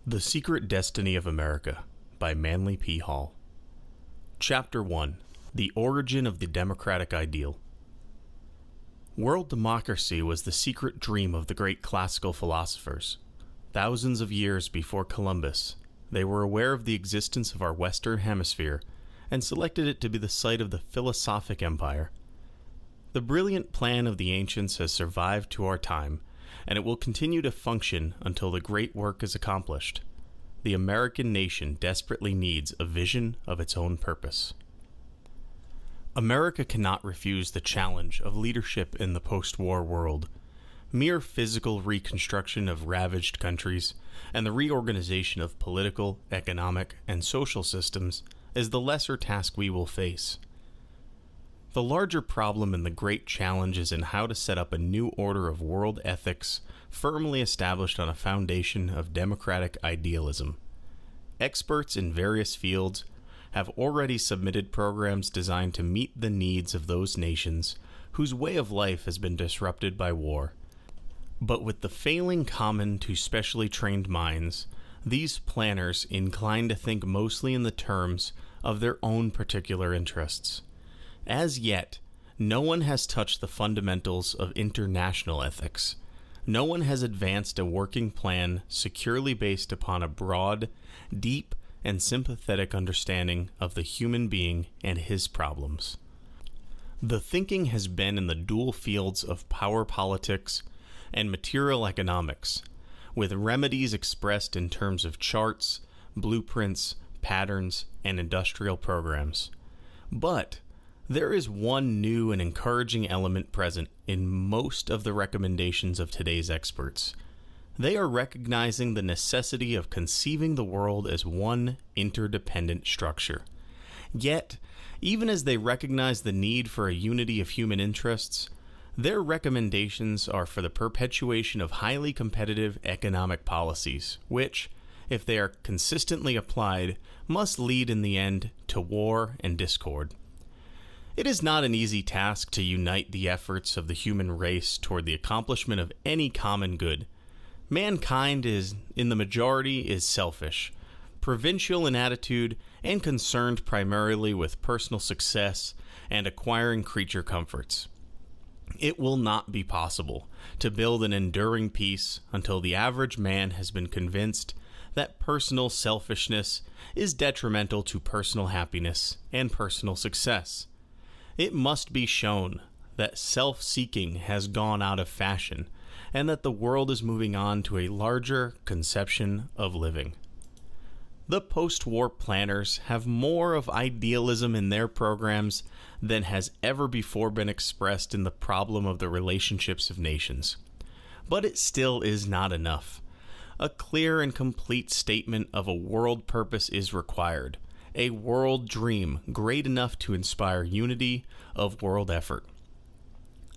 The Secret Destiny of America by Manly P. Hall. Chapter 1. The Origin of the Democratic Ideal. World democracy was the secret dream of the great classical philosophers. Thousands of years before Columbus, they were aware of the existence of our Western Hemisphere and selected it to be the site of the philosophic empire. The brilliant plan of the ancients has survived to our time, and it will continue to function until the great work is accomplished. The American nation desperately needs a vision of its own purpose. America cannot refuse the challenge of leadership in the post-war world. Mere physical reconstruction of ravaged countries and the reorganization of political, economic, and social systems is the lesser task we will face. The larger problem and the great challenge is in how to set up a new order of world ethics firmly established on a foundation of democratic idealism. Experts in various fields have already submitted programs designed to meet the needs of those nations whose way of life has been disrupted by war. But with the failing common to specially trained minds, these planners incline to think mostly in the terms of their own particular interests. As yet, no one has touched the fundamentals of international ethics. No one has advanced a working plan securely based upon a broad, deep, and sympathetic understanding of the human being and his problems. The thinking has been in the dual fields of power politics and material economics, with remedies expressed in terms of charts, blueprints, patterns, and industrial programs. But there is one new and encouraging element present in most of the recommendations of today's experts. They are recognizing the necessity of conceiving the world as one interdependent structure. Yet, even as they recognize the need for a unity of human interests, their recommendations are for the perpetuation of highly competitive economic policies, which, if they are consistently applied, must lead in the end to war and discord. It is not an easy task to unite the efforts of the human race toward the accomplishment of any common good. Mankind in the majority is selfish, provincial in attitude, and concerned primarily with personal success and acquiring creature comforts. It will not be possible to build an enduring peace until the average man has been convinced that personal selfishness is detrimental to personal happiness and personal success. It must be shown that self-seeking has gone out of fashion and that the world is moving on to a larger conception of living. The post-war planners have more of idealism in their programs than has ever before been expressed in the problem of the relationships of nations. But it still is not enough. A clear and complete statement of a world purpose is required. A world dream great enough to inspire unity of world effort.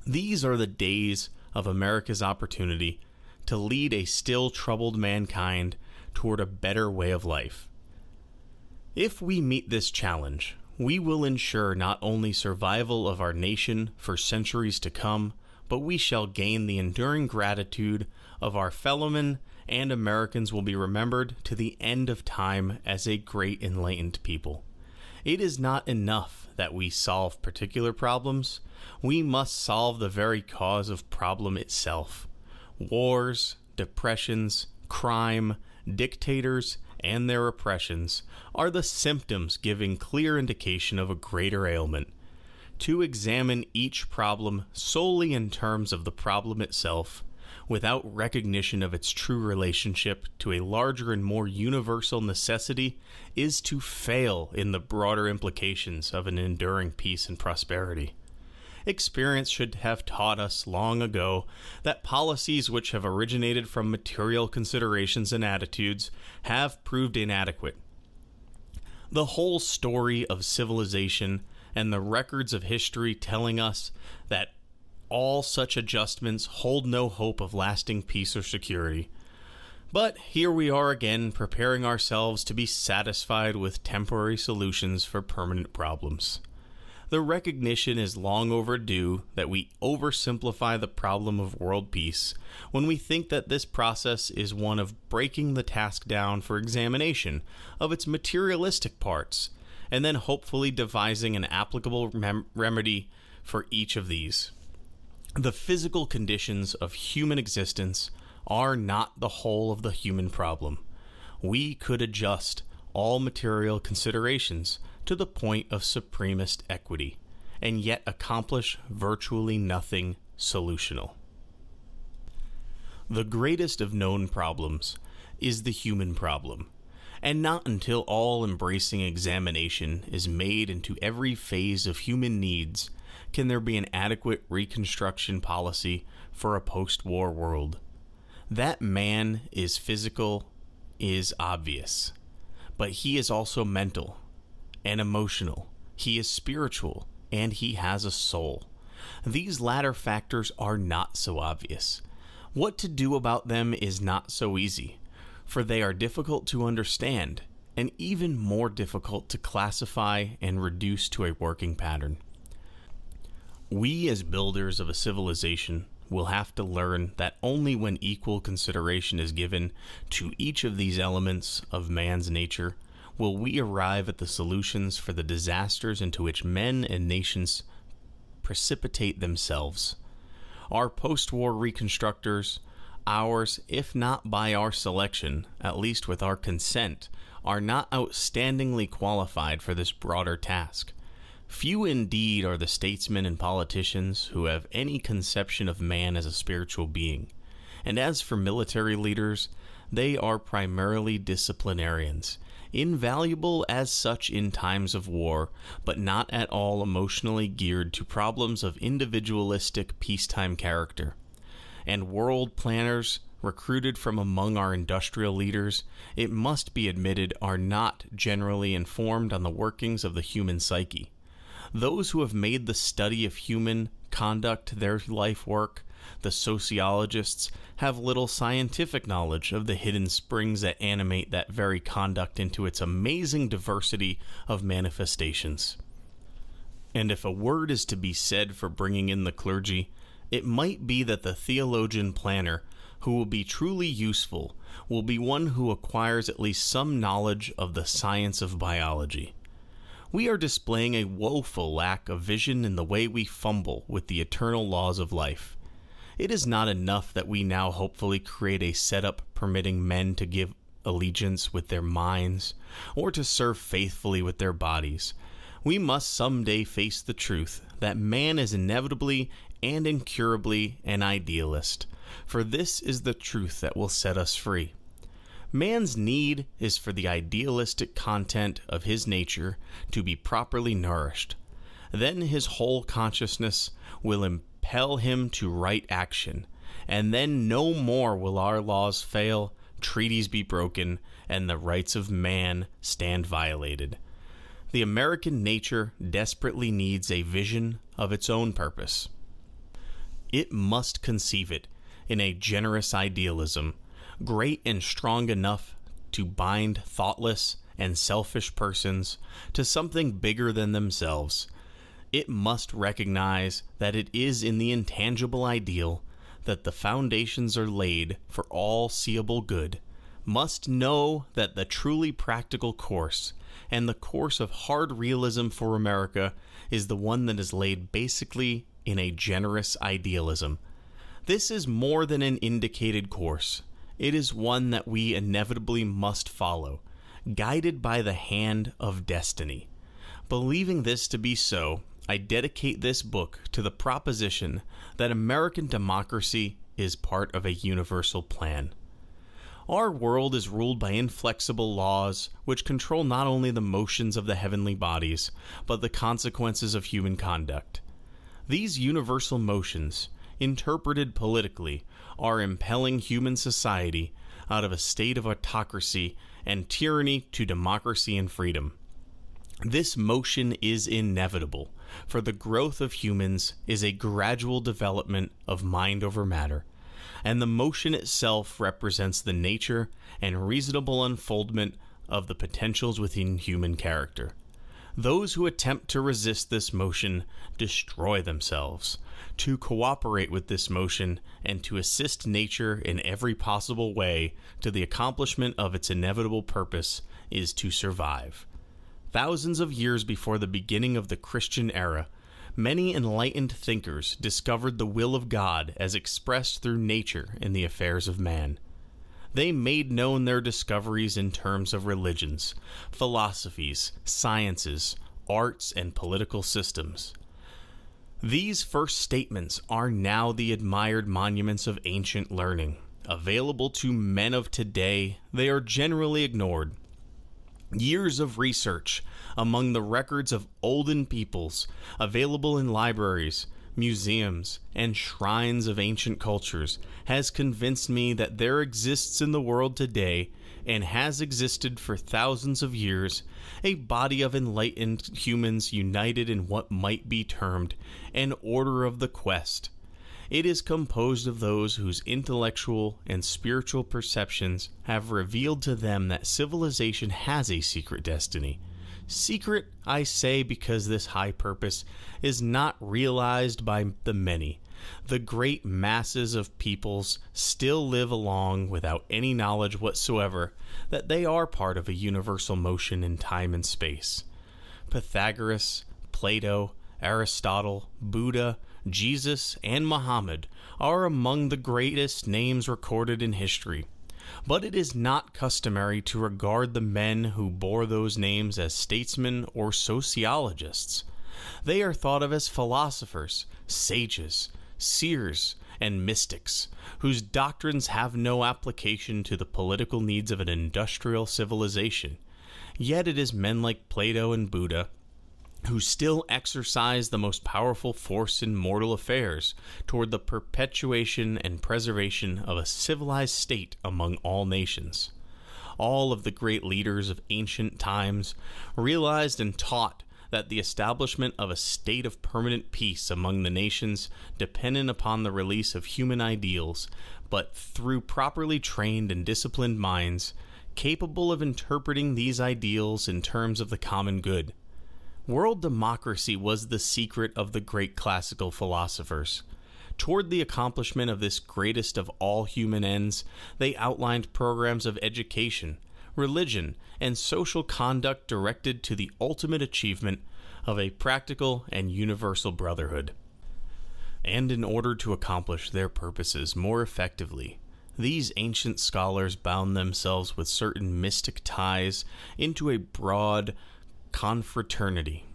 These are the days of America's opportunity to lead a still troubled mankind toward a better way of life. If we meet this challenge, we will ensure not only survival of our nation for centuries to come, but we shall gain the enduring gratitude of our fellowmen, and Americans will be remembered to the end of time as a great enlightened people. It is not enough that we solve particular problems. We must solve the very cause of problem itself. Wars, depressions, crime, dictators, and their oppressions are the symptoms giving clear indication of a greater ailment. To examine each problem solely in terms of the problem itself, without recognition of its true relationship to a larger and more universal necessity, is to fail in the broader implications of an enduring peace and prosperity. Experience should have taught us long ago that policies which have originated from material considerations and attitudes have proved inadequate. The whole story of civilization and the records of history telling us that all such adjustments hold no hope of lasting peace or security. But here we are again, preparing ourselves to be satisfied with temporary solutions for permanent problems. The recognition is long overdue that we oversimplify the problem of world peace when we think that this process is one of breaking the task down for examination of its materialistic parts, and then hopefully devising an applicable remedy for each of these. The physical conditions of human existence are not the whole of the human problem. We could adjust all material considerations to the point of supremest equity, and yet accomplish virtually nothing solutional. The greatest of known problems is the human problem, and not until all-embracing examination is made into every phase of human needs can there be an adequate reconstruction policy for a post-war world. That man is physical is obvious, but he is also mental and emotional. He is spiritual, and he has a soul. These latter factors are not so obvious. What to do about them is not so easy, for they are difficult to understand, and even more difficult to classify and reduce to a working pattern. We, as builders of a civilization, will have to learn that only when equal consideration is given to each of these elements of man's nature will we arrive at the solutions for the disasters into which men and nations precipitate themselves. Our post-war reconstructors, ours, if not by our selection, at least with our consent, are not outstandingly qualified for this broader task. Few indeed are the statesmen and politicians who have any conception of man as a spiritual being. And as for military leaders, they are primarily disciplinarians, invaluable as such in times of war, but not at all emotionally geared to problems of individualistic peacetime character. And world planners, recruited from among our industrial leaders, it must be admitted, are not generally informed on the workings of the human psyche. Those who have made the study of human conduct their life work, the sociologists, have little scientific knowledge of the hidden springs that animate that very conduct into its amazing diversity of manifestations. And if a word is to be said for bringing in the clergy, it might be that the theologian planner who will be truly useful will be one who acquires at least some knowledge of the science of biology. We are displaying a woeful lack of vision in the way we fumble with the eternal laws of life. It is not enough that we now hopefully create a setup permitting men to give allegiance with their minds or to serve faithfully with their bodies. We must someday face the truth that man is inevitably and incurably an idealist, for this is the truth that will set us free. Man's need is for the idealistic content of his nature to be properly nourished. Then his whole consciousness will impel him to right action, and then no more will our laws fail, treaties be broken, and the rights of man stand violated. The American nature desperately needs a vision of its own purpose. It must conceive it in a generous idealism, great and strong enough to bind thoughtless and selfish persons to something bigger than themselves. It must recognize that it is in the intangible ideal that the foundations are laid for all seeable good, must know that the truly practical course and the course of hard realism for America is the one that is laid basically in a generous idealism. This is more than an indicated course. It is one that we inevitably must follow, guided by the hand of destiny. Believing this to be so, I dedicate this book to the proposition that American democracy is part of a universal plan. Our world is ruled by inflexible laws which control not only the motions of the heavenly bodies, but the consequences of human conduct. These universal motions, interpreted politically, are impelling human society out of a state of autocracy and tyranny to democracy and freedom. This motion is inevitable, for the growth of humans is a gradual development of mind over matter, and the motion itself represents the nature and reasonable unfoldment of the potentials within human character. Those who attempt to resist this motion destroy themselves. To cooperate with this motion and to assist nature in every possible way to the accomplishment of its inevitable purpose is to survive. Thousands of years before the beginning of the Christian era, many enlightened thinkers discovered the will of God as expressed through nature in the affairs of man. They made known their discoveries in terms of religions, philosophies, sciences, arts, and political systems. These first statements are now the admired monuments of ancient learning. Available to men of today, they are generally ignored. Years of research among the records of olden peoples, available in libraries, museums, and shrines of ancient cultures, has convinced me that there exists in the world today, and has existed for thousands of years, a body of enlightened humans united in what might be termed an order of the quest. It is composed of those whose intellectual and spiritual perceptions have revealed to them that civilization has a secret destiny. Secret, I say, because this high purpose is not realized by the many. The great masses of peoples still live along without any knowledge whatsoever that they are part of a universal motion in time and space. Pythagoras, Plato, Aristotle, Buddha, Jesus, and Muhammad are among the greatest names recorded in history. But it is not customary to regard the men who bore those names as statesmen or sociologists. They are thought of as philosophers, sages, seers, and mystics, whose doctrines have no application to the political needs of an industrial civilization. Yet it is men like Plato and Buddha who still exercise the most powerful force in mortal affairs toward the perpetuation and preservation of a civilized state among all nations. All of the great leaders of ancient times realized and taught that the establishment of a state of permanent peace among the nations depended upon the release of human ideals, but through properly trained and disciplined minds, capable of interpreting these ideals in terms of the common good. World democracy was the secret of the great classical philosophers. Toward the accomplishment of this greatest of all human ends, they outlined programs of education, religion, and social conduct directed to the ultimate achievement of a practical and universal brotherhood. And in order to accomplish their purposes more effectively, these ancient scholars bound themselves with certain mystic ties into a broad confraternity.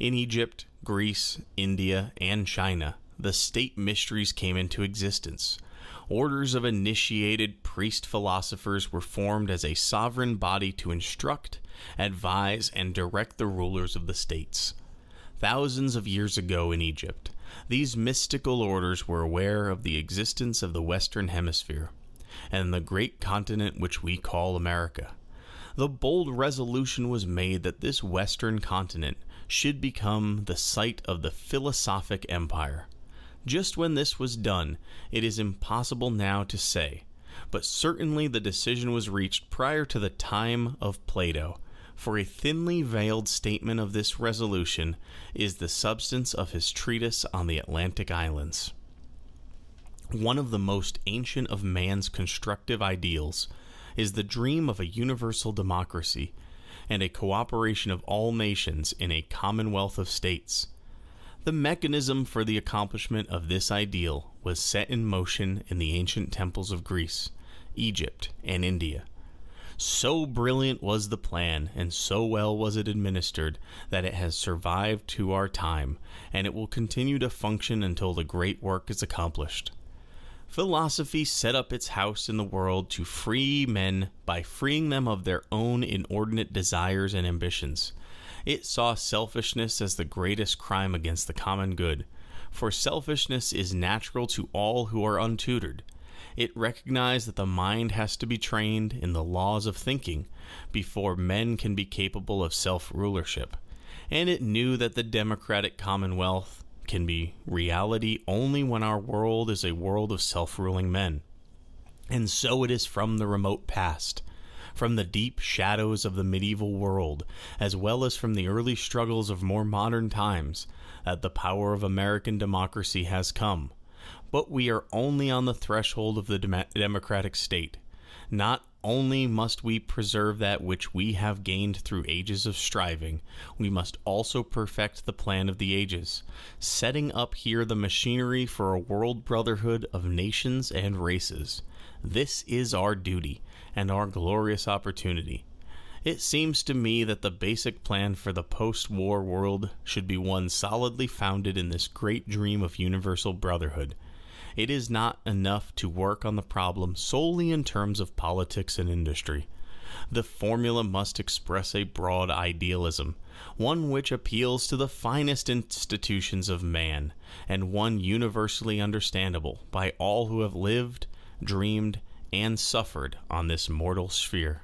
In Egypt, Greece, India, and China, the state mysteries came into existence. Orders of initiated priest philosophers were formed as a sovereign body to instruct, advise, and direct the rulers of the states. Thousands of years ago in Egypt, these mystical orders were aware of the existence of the Western Hemisphere and the great continent which we call America. The bold resolution was made that this Western continent should become the site of the philosophic empire. Just when this was done, it is impossible now to say, but certainly the decision was reached prior to the time of Plato, for a thinly veiled statement of this resolution is the substance of his treatise on the Atlantic Islands. One of the most ancient of man's constructive ideals is the dream of a universal democracy and a cooperation of all nations in a commonwealth of states. The mechanism for the accomplishment of this ideal was set in motion in the ancient temples of Greece, Egypt, and India. So brilliant was the plan, and so well was it administered, that it has survived to our time, and it will continue to function until the great work is accomplished. Philosophy set up its house in the world to free men by freeing them of their own inordinate desires and ambitions. It saw selfishness as the greatest crime against the common good, for selfishness is natural to all who are untutored. It recognized that the mind has to be trained in the laws of thinking before men can be capable of self-rulership, and it knew that the democratic commonwealth can be reality only when our world is a world of self-ruling men. And so it is from the remote past. from the deep shadows of the medieval world, as well as from the early struggles of more modern times, that the power of American democracy has come. But we are only on the threshold of the democratic state. Not only must we preserve that which we have gained through ages of striving, we must also perfect the plan of the ages, setting up here the machinery for a world brotherhood of nations and races. This is our duty and our glorious opportunity. It seems to me that the basic plan for the post-war world should be one solidly founded in this great dream of universal brotherhood. It is not enough to work on the problem solely in terms of politics and industry. The formula must express a broad idealism, one which appeals to the finest institutions of man, and one universally understandable by all who have lived, dreamed, and suffered on this mortal sphere.